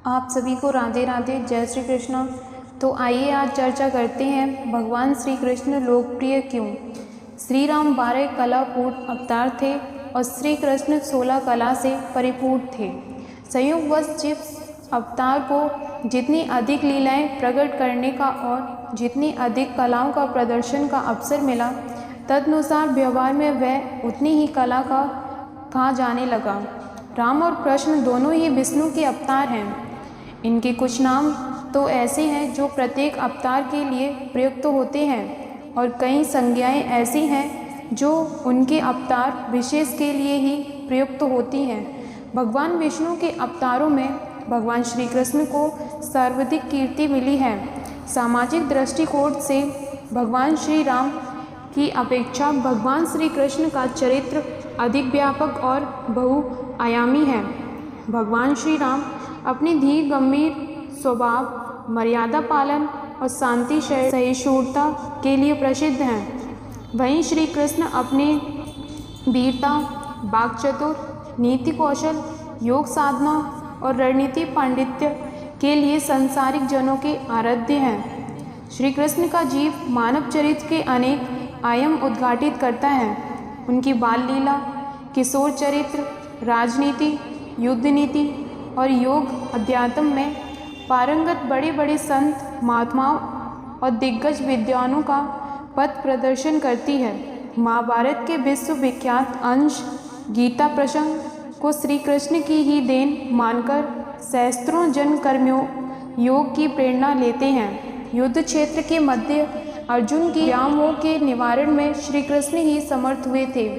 आप सभी को राधे राधे, जय श्री कृष्ण। तो आइए आज चर्चा करते हैं भगवान श्री कृष्ण लोकप्रिय क्यों। श्री राम 12 कलापूर्ण अवतार थे और श्री कृष्ण 16 कला से परिपूर्ण थे। संयोगवश जिस अवतार को जितनी अधिक लीलाएं प्रकट करने का और जितनी अधिक कलाओं का प्रदर्शन का अवसर मिला, तदनुसार व्यवहार में वह उतनी ही कला का कहा जाने लगा। राम और कृष्ण दोनों ही विष्णु के अवतार हैं। इनके कुछ नाम तो ऐसे हैं जो प्रत्येक अवतार के लिए प्रयुक्त होते हैं और कई संज्ञाएं ऐसी हैं जो उनके अवतार विशेष के लिए ही प्रयुक्त होती हैं। भगवान विष्णु के अवतारों में भगवान श्री कृष्ण को सर्वाधिक कीर्ति मिली है। सामाजिक दृष्टिकोण से भगवान श्री राम की अपेक्षा भगवान श्री कृष्ण का चरित्र अधिक व्यापक और बहुआयामी है। भगवान श्री राम अपनी धीर गंभीर स्वभाव, मर्यादा पालन और शांति सहिष्णुता के लिए प्रसिद्ध हैं। वहीं श्री कृष्ण अपने वीरता, वाक्चातुर, नीति कौशल, योग साधना और रणनीति पांडित्य के लिए सांसारिक जनों के आराध्य हैं। श्री कृष्ण का जीव मानव चरित्र के अनेक आयाम उद्घाटित करता है। उनकी बाल लीला, किशोर चरित्र, राजनीति, युद्ध नीति और योग अध्यात्म में पारंगत बड़े बड़े संत, महात्माओं और दिग्गज विद्वानों का पथ प्रदर्शन करती है। महाभारत के विश्व विख्यात अंश गीता प्रसंग को श्री कृष्ण की ही देन मानकर सहस्त्रों जन कर्मियों योग की प्रेरणा लेते हैं। युद्ध क्षेत्र के मध्य अर्जुन की व्यामोह के निवारण में श्री कृष्ण ही समर्थ हुए थे।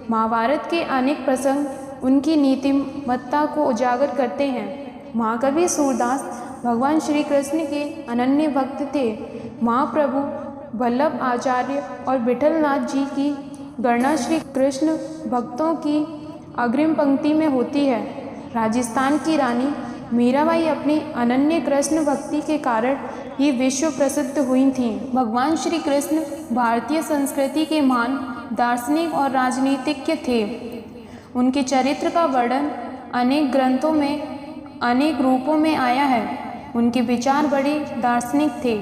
महाभारत के अनेक प्रसंग उनकी नीतिमत्ता को उजागर करते हैं। महाकवि सूरदास भगवान श्री कृष्ण के अनन्य भक्त थे। महाप्रभु वल्लभ आचार्य और विठलनाथ जी की गणना श्री कृष्ण भक्तों की अग्रिम पंक्ति में होती है। राजस्थान की रानी मीराबाई अपनी अनन्य कृष्ण भक्ति के कारण ही विश्व प्रसिद्ध हुई थीं। भगवान श्री कृष्ण भारतीय संस्कृति के महान दार्शनिक और राजनीतिज्ञ थे। उनके चरित्र का वर्णन अनेक ग्रंथों में अनेक रूपों में आया है। उनके विचार बड़े दार्शनिक थे।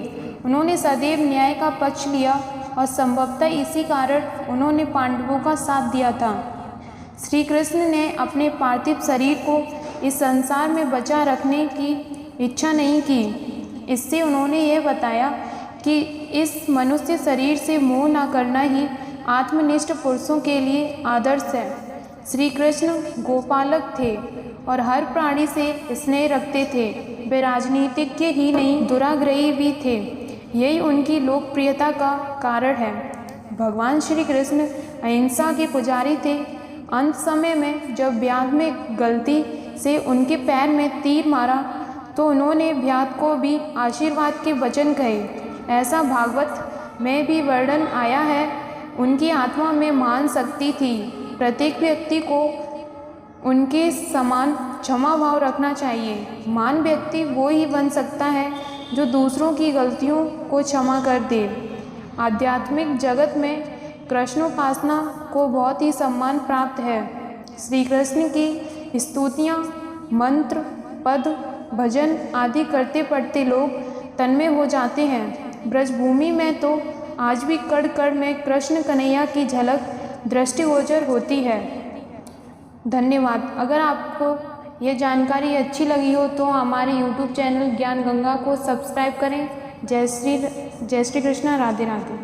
उन्होंने सदैव न्याय का पक्ष लिया और संभवतः इसी कारण उन्होंने पांडवों का साथ दिया था। श्री कृष्ण ने अपने पार्थिव शरीर को इस संसार में बचा रखने की इच्छा नहीं की। इससे उन्होंने यह बताया कि इस मनुष्य शरीर से मोह न करना ही आत्मनिष्ठ पुरुषों के लिए आदर्श है। श्री कृष्ण गोपालक थे और हर प्राणी से स्नेह रखते थे। वे राजनीतिज्ञ ही नहीं, दुराग्रही भी थे। यही उनकी लोकप्रियता का कारण है। भगवान श्री कृष्ण अहिंसा के पुजारी थे। अंत समय में जब व्याध में गलती से उनके पैर में तीर मारा तो उन्होंने व्याध को भी आशीर्वाद के वचन कहे। ऐसा भागवत में भी वर्णन आया है। उनकी आत्मा में महान शक्ति थी। प्रत्येक व्यक्ति को उनके समान क्षमा भाव रखना चाहिए। महान व्यक्ति वो ही बन सकता है जो दूसरों की गलतियों को क्षमा कर दे। आध्यात्मिक जगत में कृष्णोपासना को बहुत ही सम्मान प्राप्त है। श्री कृष्ण की स्तुतियाँ, मंत्र, पद, भजन आदि करते पढ़ते लोग तन्मय हो जाते हैं। ब्रजभूमि में तो आज भी कण कण में कृष्ण कन्हैया की झलक दृष्टिगोचर होती है। धन्यवाद। अगर आपको ये जानकारी अच्छी लगी हो तो हमारे YouTube चैनल ज्ञान गंगा को सब्सक्राइब करें। जय श्री कृष्ण, राधे राधे।